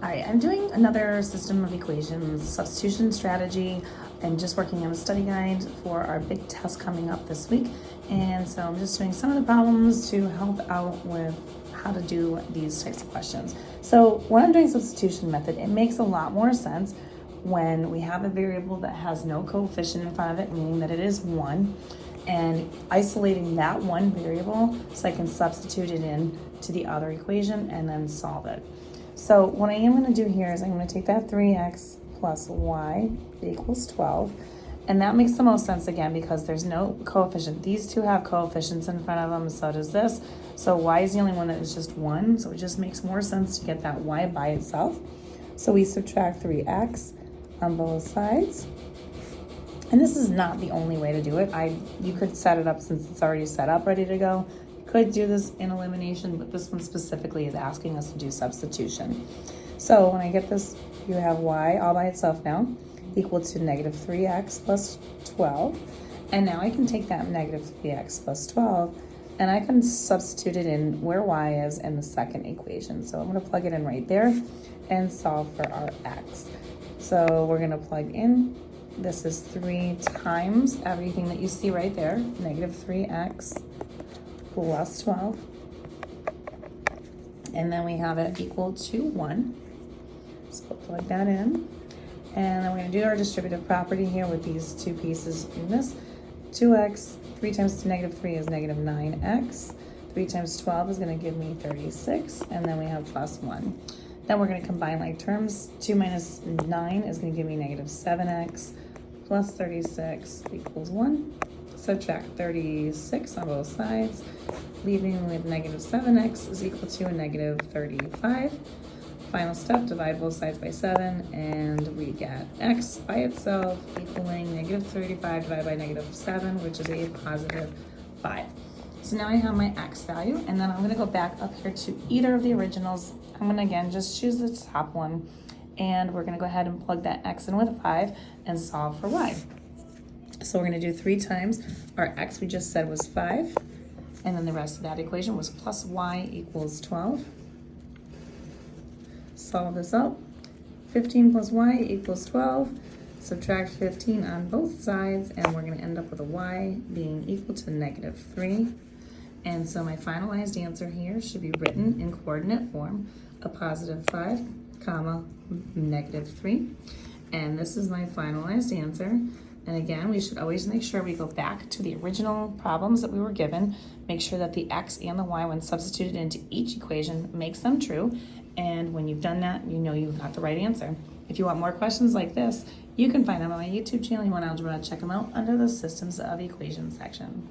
Hi, I'm doing another system of equations substitution strategy. I'm just working on a study guide for our big test coming up this week. And so I'm just doing some of the problems to help out with how to do these types of questions. So when I'm doing substitution method, it makes a lot more sense when we have a variable that has no coefficient in front of it, meaning that it is 1, and isolating that one variable so I can substitute it in to the other equation and then solve it. So what I am going to do here is I'm going to take that 3x plus y equals 12, and that makes the most sense again because there's no coefficient. These two have coefficients in front of them, so does this. So y is the only one that is just 1, so it just makes more sense to get that y by itself. So we subtract 3x on both sides. And this is not the only way to do it. You could set it up since it's already set up, ready to go. Could do this in elimination, but this one specifically is asking us to do substitution. So when I get this, you have y all by itself now equal to negative 3x plus 12. And now I can take that negative 3x plus 12 and I can substitute it in where y is in the second equation. So I'm going to plug it in right there and solve for our x. So we're going to plug in, this is 3 times everything that you see right there, negative 3x plus 12, and then we have it equal to 1. So we'll plug that in, and then we're going to do our distributive property here with these two pieces in this. 2x, 3 times negative 3 is negative 9x, 3 times 12 is going to give me 36, and then we have plus 1. Then we're going to combine like terms. 2 minus 9 is going to give me negative 7x plus 36 equals 1. Subtract 36 on both sides, leaving with negative 7x is equal to a negative 35. Final step, divide both sides by 7, and we get x by itself equaling negative 35 divided by negative 7, which is a positive 5. So now I have my x value, and then I'm going to go back up here to either of the originals. I'm going to again just choose the top one, and we're going to go ahead and plug that x in with 5 and solve for y. So we're going to do 3 times our x we just said was 5, and then the rest of that equation was plus y equals 12. Solve this out. 15 plus y equals 12. Subtract 15 on both sides, and we're going to end up with a y being equal to negative 3. And so my finalized answer here should be written in coordinate form, a positive 5, comma, negative 3. And this is my finalized answer. And again, we should always make sure we go back to the original problems that we were given, make sure that the x and the y, when substituted into each equation, makes them true. And when you've done that, you know you've got the right answer. If you want more questions like this, you can find them on my YouTube channel. You want Algebra, check them out under the Systems of Equations section.